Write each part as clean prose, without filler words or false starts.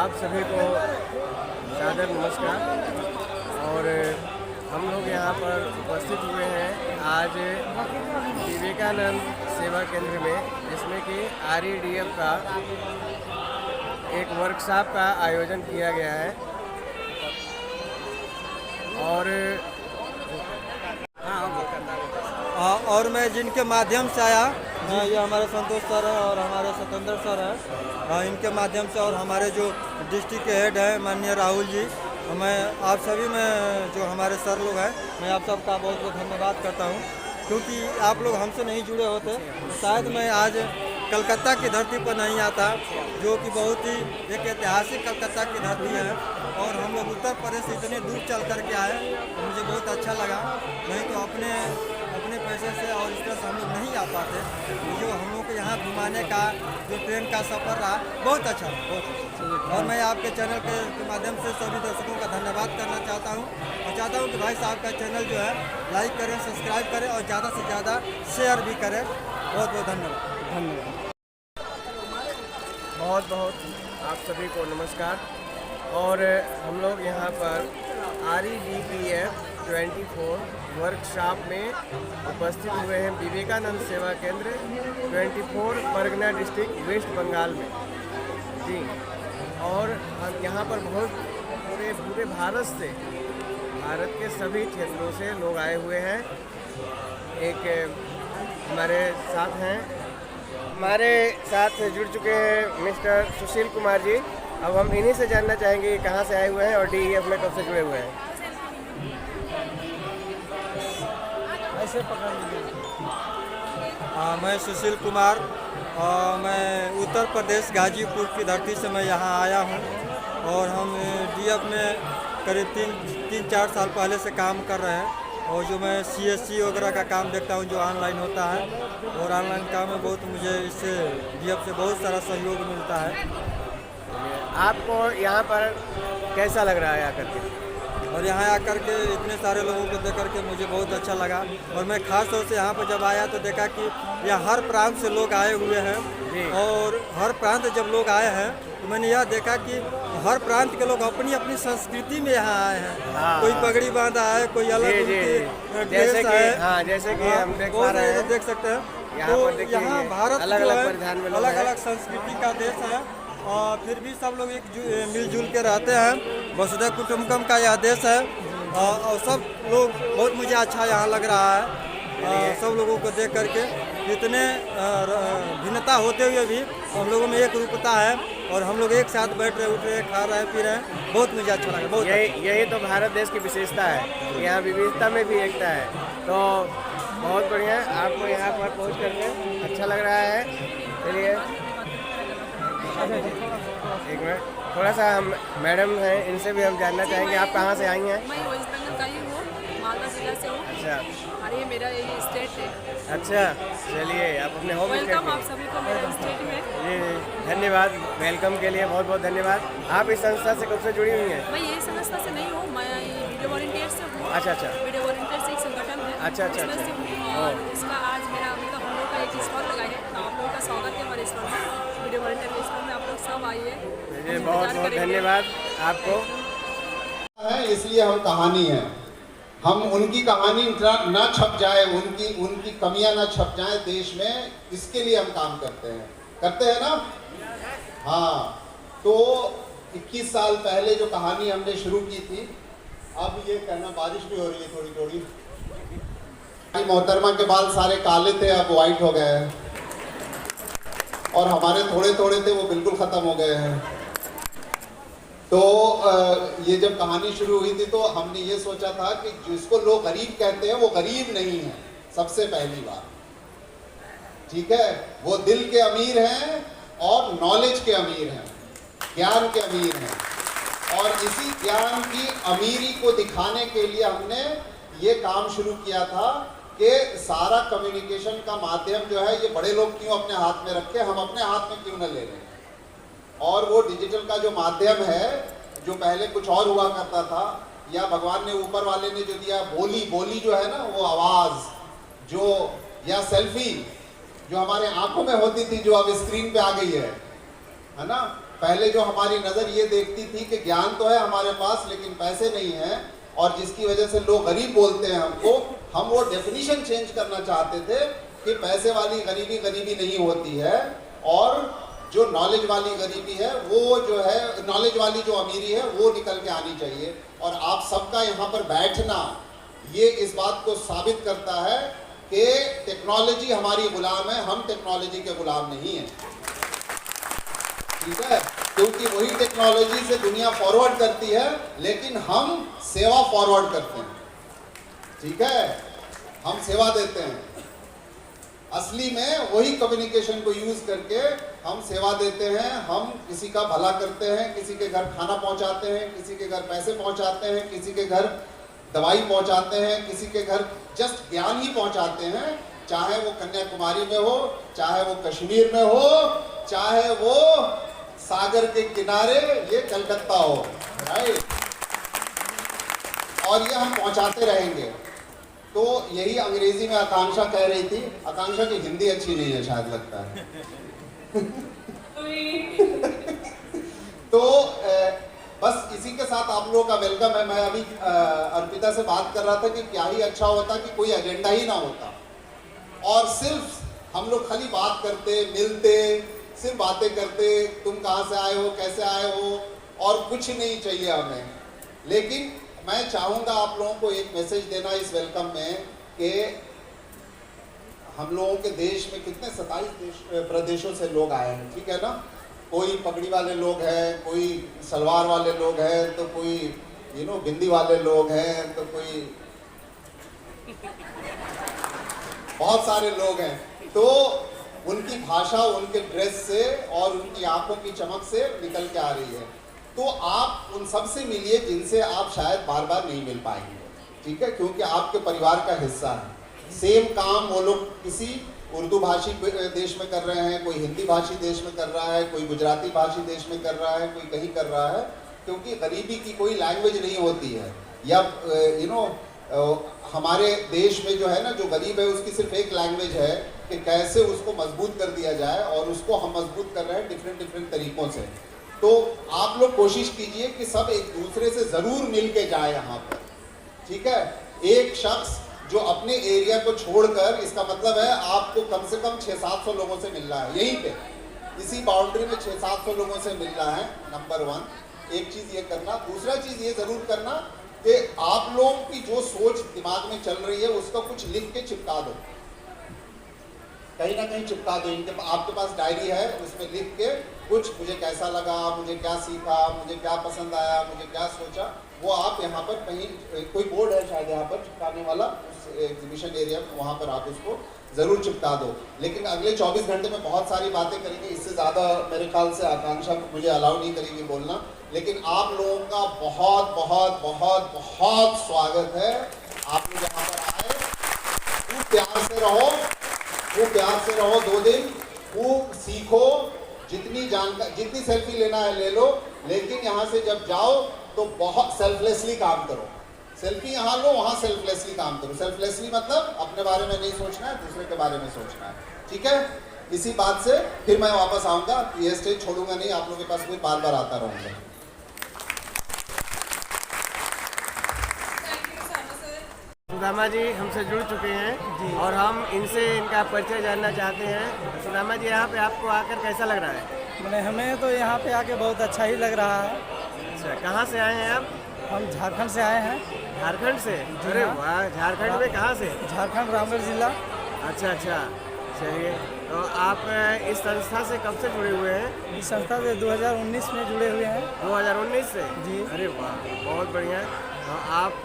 आप सभी को सादर नमस्कार। और हम लोग यहाँ पर उपस्थित हुए हैं आज विवेकानंद सेवा केंद्र में, जिसमें कि REDF का एक वर्कशॉप का आयोजन किया गया है। और मैं जिनके माध्यम से आया, ये हमारे संतोष सर है और हमारे सत्येंद्र सर हैं, इनके माध्यम से, और हमारे जो डिस्ट्रिक्ट के हेड हैं माननीय राहुल जी, मैं आप सभी में जो हमारे सर लोग हैं, मैं आप सबका बहुत बहुत धन्यवाद करता हूं, क्योंकि आप लोग हमसे नहीं जुड़े होते तो शायद मैं आज कलकत्ता की धरती पर नहीं आता, जो कि बहुत ही एक ऐतिहासिक कलकत्ता की धरती है। और हम लोग उत्तर प्रदेश से इतने दूर चल कर के आए तो मुझे बहुत अच्छा लगा। नहीं तो अपने पैसे से और इस तरह से हम लोग नहीं आ पाते। जो हम लोग को यहाँ घुमाने का जो ट्रेन का सफ़र रहा, बहुत अच्छा, बहुत अच्छा। और मैं आपके चैनल के माध्यम से सभी दर्शकों का धन्यवाद करना चाहता हूँ, और चाहता हूँ कि भाई साहब का चैनल जो है लाइक करें, सब्सक्राइब करें और ज़्यादा से ज़्यादा शेयर भी करें। बहुत बहुत धन्यवाद। बहुत बहुत आप सभी को नमस्कार। और हम लोग यहाँ पर REDF 24 वर्कशॉप में उपस्थित हुए हैं विवेकानंद सेवा केंद्र 24 परगना डिस्ट्रिक्ट वेस्ट बंगाल में जी। और हम यहाँ पर बहुत पूरे भारत के सभी क्षेत्रों से लोग आए हुए हैं। एक हमारे साथ जुड़ चुके हैं मिस्टर सुशील कुमार जी। अब हम इन्हीं से जानना चाहेंगे कि कहाँ से आए हुए हैं और DEF में कब से जुड़े हुए हैं। ऐसे पकड़ लीजिए। मैं सुशील कुमार, मैं उत्तर प्रदेश गाजीपुर की धरती से मैं यहाँ आया हूँ, और हम DEF में करीब 3-4 साल पहले से काम कर रहे हैं। और जो मैं CSC वगैरह का काम देखता हूँ जो ऑनलाइन होता है, और ऑनलाइन काम में बहुत मुझे इससे DEF से बहुत सारा सहयोग मिलता है। आपको यहाँ पर कैसा लग रहा है आकर के? और यहाँ आकर के इतने सारे लोगों को देख कर के मुझे बहुत अच्छा लगा। और मैं ख़ास तौर से यहाँ पर जब आया तो देखा कि यहाँ हर प्रांत से लोग आए हुए हैं, और हर प्रांत जब लोग आए हैं तो मैंने यह देखा कि हर प्रांत के लोग अपनी अपनी संस्कृति में यहाँ आए हैं। कोई पगड़ी बांधा है, कोई अलग ड्रेस है, जैसे कि हम देख पा रहे हैं, देख सकते हैं। तो यहाँ भारत अलग अलग संस्कृति का देश है, और फिर भी सब लोग मिलजुल के रहते हैं। वसुधैव कुटुंबकम का यह देश है, और सब लोग बहुत मुझे अच्छा यहाँ लग रहा है। सब लोगों को देख करके इतने भिन्नता होते हुए भी हम लोगों में एक रूपता है, और हम लोग एक साथ बैठ रहे, उठ रहे, खा रहे, पी रहे हैं। बहुत मुझे अच्छा लगा। बहुत यही तो भारत देश की विशेषता है, यहाँ विविधता में भी एकता है। तो बहुत बढ़िया, आपको यहाँ पर पहुँच करके अच्छा लग रहा है। चलिए एक मिनट, थोड़ा सा हम मैडम हैं, इनसे भी हम जानना चाहेंगे आप कहाँ से आई हैं? मैं वेस्ट बंगाल का ही हूँ, मालदा जिला से हूँ। अच्छा, और ये मेरा ये स्टेट है। अच्छा, चलिए आप अपने होम वेलकम आप सभी को मेरे स्टेट में। जी धन्यवाद, वेलकम के लिए बहुत बहुत धन्यवाद। आप इस संस्था से कब से जुड़ी हुई हैं? मैं ये संस्था से नहीं हूँ, मैं वीडियो वॉलंटियर से हूँ। अच्छा, वीडियो वॉलंटियर से एक संगठन है। अच्छा। और इसका आज मेरा हम लोग का एक स्टॉल लगा है, तो आप लोगों का स्वागत है हमारे स्टॉल में, वीडियो वॉलंटियर के स्टॉल में। आप लोग सब आइए। बहुत बहुत धन्यवाद आपको। इसलिए हम कहानी हैं, हम उनकी कहानी ना छप जाए, उनकी कमियां ना छप जाए देश में, इसके लिए हम काम करते हैं ना। हाँ, तो 21 साल पहले जो कहानी हमने शुरू की थी, अब ये कहना, बारिश भी हो रही है थोड़ी थोड़ी। मोहतरमा के बाल सारे काले थे, अब वाइट हो गए हैं, और हमारे थोड़े थोड़े थे वो बिल्कुल ख़त्म हो गए हैं। तो ये जब कहानी शुरू हुई थी तो हमने ये सोचा था कि जिसको लोग गरीब कहते हैं वो गरीब नहीं है, सबसे पहली बात, ठीक है। वो दिल के अमीर हैं और नॉलेज के अमीर हैं, ज्ञान के अमीर हैं। और इसी ज्ञान की अमीरी को दिखाने के लिए हमने ये काम शुरू किया था कि सारा कम्युनिकेशन का माध्यम जो है ये बड़े लोग क्यों अपने हाथ में रखें, हम अपने हाथ में क्यों न ले लें। और वो डिजिटल का जो माध्यम है, जो पहले कुछ और हुआ करता था, या भगवान ने ऊपर वाले ने जो दिया बोली जो है ना, वो आवाज़ जो, या सेल्फी जो हमारे आंखों में होती थी, जो अब स्क्रीन पे आ गई है ना, पहले जो हमारी नज़र ये देखती थी कि ज्ञान तो है हमारे पास लेकिन पैसे नहीं हैं, और जिसकी वजह से लोग गरीब बोलते हैं हमको, हम वो डेफिनेशन चेंज करना चाहते थे कि पैसे वाली गरीबी गरीबी नहीं होती है, और जो नॉलेज वाली गरीबी है वो जो है, नॉलेज वाली जो अमीरी है वो निकल के आनी चाहिए। और आप सबका यहाँ पर बैठना ये इस बात को साबित करता है कि टेक्नोलॉजी हमारी गुलाम है, हम टेक्नोलॉजी के गुलाम नहीं हैं, ठीक है, क्योंकि वही टेक्नोलॉजी से दुनिया फॉरवर्ड करती है लेकिन हम सेवा फॉरवर्ड करते हैं, ठीक है, हम सेवा देते हैं। असली में वही कम्युनिकेशन को यूज करके हम सेवा देते हैं, हम किसी का भला करते हैं, किसी के घर खाना पहुंचाते हैं, किसी के घर पैसे पहुंचाते हैं, किसी के घर दवाई पहुंचाते हैं, किसी के घर जस्ट ज्ञान ही पहुंचाते हैं, चाहे वो कन्याकुमारी में हो, चाहे वो कश्मीर में हो, चाहे वो सागर के किनारे ये कलकत्ता हो, राइट, और ये हम पहुंचाते रहेंगे। तो यही अंग्रेजी में आकांक्षा कह रही थी, आकांक्षा की हिंदी अच्छी नहीं है शायद लगता है तो बस इसी के साथ आप लोगों का वेलकम है। मैं अभी अर्पिता से बात कर रहा था कि क्या ही अच्छा होता कि कोई एजेंडा ही ना होता और सिर्फ हम लोग खाली बात करते, मिलते, सिर्फ बातें करते, तुम कहाँ से आए हो, कैसे आए हो, और कुछ नहीं चाहिए हमें। लेकिन मैं चाहूँगा आप लोगों को एक मैसेज देना इस वेलकम में कि हम लोगों के देश में कितने 27 प्रदेशों से लोग आए हैं, ठीक है ना, कोई पगड़ी वाले लोग हैं, कोई सलवार वाले लोग हैं, तो कोई बिंदी वाले लोग हैं, तो कोई बहुत सारे लोग हैं। तो उनकी भाषा उनके ड्रेस से और उनकी आंखों की चमक से निकल के आ रही है। तो आप उन सब से मिलिए जिनसे आप शायद बार बार नहीं मिल पाएंगे, ठीक है, क्योंकि आपके परिवार का हिस्सा है। सेम काम वो लोग किसी उर्दू भाषी देश में कर रहे हैं, कोई हिंदी भाषी देश में कर रहा है, कोई गुजराती भाषी देश में कर रहा है, कोई कहीं कर रहा है, क्योंकि गरीबी की कोई लैंग्वेज नहीं होती है। या हमारे देश में जो है ना, जो गरीब है उसकी सिर्फ एक लैंग्वेज है कि कैसे उसको मजबूत कर दिया जाए, और उसको हम मजबूत कर रहे हैं डिफरेंट तरीकों से। तो आप लोग कोशिश कीजिए कि सब एक दूसरे से ज़रूर मिल के जाए यहाँ पर, ठीक है। एक शख्स जो अपने एरिया को छोड़कर, इसका मतलब है आपको कम से कम 600-700 लोगों से मिल रहा है, यहीं पे इसी बाउंड्री में 600-700 लोगों से मिल रहा है, नंबर 1। एक चीज़ ये करना। दूसरा चीज़ ये ज़रूर करना कि आप लोगों की जो सोच दिमाग में चल रही है उसका कुछ लिख के चिपका दो, कहीं ना कहीं चिपका दो। आपके पास डायरी है, उसमें लिख के कुछ, मुझे कैसा लगा, मुझे क्या सीखा, मुझे क्या पसंद आया, मुझे क्या सोचा, वो आप यहाँ पर कहीं, कोई बोर्ड है शायद यहाँ पर चिपकाने वाला उस एग्जीबिशन एरिया में, वहाँ पर आप उसको ज़रूर चिपका दो। लेकिन अगले 24 घंटे में बहुत सारी बातें करेंगे, इससे ज़्यादा मेरे ख्याल से आकांक्षा मुझे अलाउ नहीं करेगी बोलना। लेकिन आप लोगों का बहुत बहुत बहुत बहुत स्वागत है। आप लोग यहाँ पर आए, खूब प्यार से रहो, खूब प्यार से रहो 2 दिन, खूब सीखो, जितनी सेल्फी लेना है ले लो, लेकिन यहाँ से जब जाओ तो बहुत सेल्फलेसली काम करो। सेल्फी यहाँ लो, वहाँ सेल्फलेसली काम करो। सेल्फलेसली मतलब अपने बारे में नहीं सोचना है, दूसरे के बारे में सोचना है, ठीक है। इसी बात से फिर मैं वापस आऊँगा, ये स्टेज छोड़ूंगा नहीं, आप लोगों के पास भी बार बार आता रहूँगा। सुदामा जी हमसे जुड़ चुके हैं और हम इनसे इनका परिचय जानना चाहते हैं। सुदामा जी, यहाँ पे आपको आकर कैसा लग रहा है? मैंने हमें तो यहाँ पे आके बहुत अच्छा ही लग रहा है। अच्छा, कहाँ से आए हैं आप? हम झारखंड से आए हैं। झारखंड से? अरे वाह, झारखंड में कहाँ से? झारखंड रामगढ़ जिला। अच्छा, चलिए। तो आप इस संस्था से कब से जुड़े हुए हैं? इस संस्था से 2019 में जुड़े हुए हैं। 2019 से? जी। अरे वाह, बहुत बढ़िया। तो आप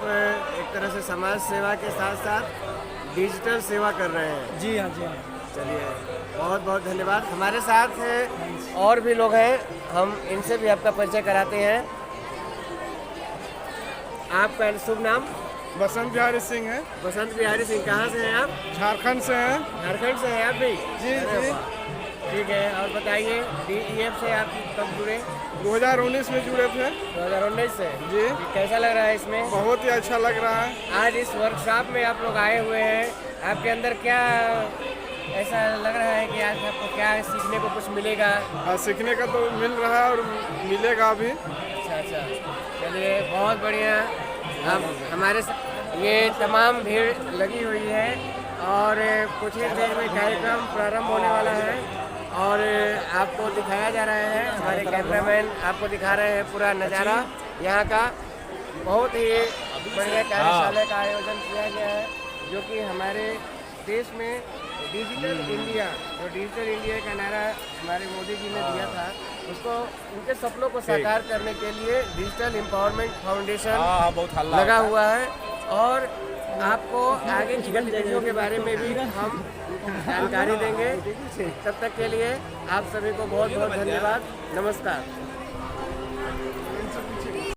एक तरह से समाज सेवा के साथ साथ डिजिटल सेवा कर रहे हैं? जी हाँ, जी हाँ। चलिए, बहुत बहुत धन्यवाद। हमारे साथ और भी लोग हैं, हम इनसे भी आपका परिचय कराते हैं। आपका शुभ नाम? बसंत बिहारी सिंह है। बसंत बिहारी सिंह, कहाँ से हैं आप? झारखंड से हैं। झारखंड से हैं आप भी? जी जी। ठीक है, और बताइए DEF से आप कब जुड़े? 2019 में जुड़े थे। 2019 से? जी। कैसा लग रहा है इसमें? बहुत ही अच्छा लग रहा है। आज इस वर्कशॉप में आप लोग आए हुए हैं, आपके अंदर क्या ऐसा लग रहा है कि आज आपको क्या सीखने को कुछ मिलेगा? हाँ, सीखने का तो मिल रहा है और मिलेगा भी। अच्छा, चलिए बहुत बढ़िया। अब हमारे ये तमाम भीड़ लगी हुई है और कुछ ही देर में कार्यक्रम प्रारंभ होने वाला है और आपको दिखाया जा रहा है, हमारे कैमरामैन आपको दिखा रहे हैं पूरा नज़ारा यहाँ का। बहुत ही बढ़िया कार्यशाला का आयोजन किया गया है जो कि हमारे देश में डिजिटल इंडिया, जो डिजिटल इंडिया का नारा हमारे मोदी जी ने दिया था, उसको उनके सपनों को साकार करने के लिए डिजिटल एम्पावरमेंट फाउंडेशन लगा हुआ है और आपको आगे की गतिविधियों के बारे में भी हम जानकारी देंगे। तब तक के लिए आप सभी को बहुत बहुत धन्यवाद। नमस्कार।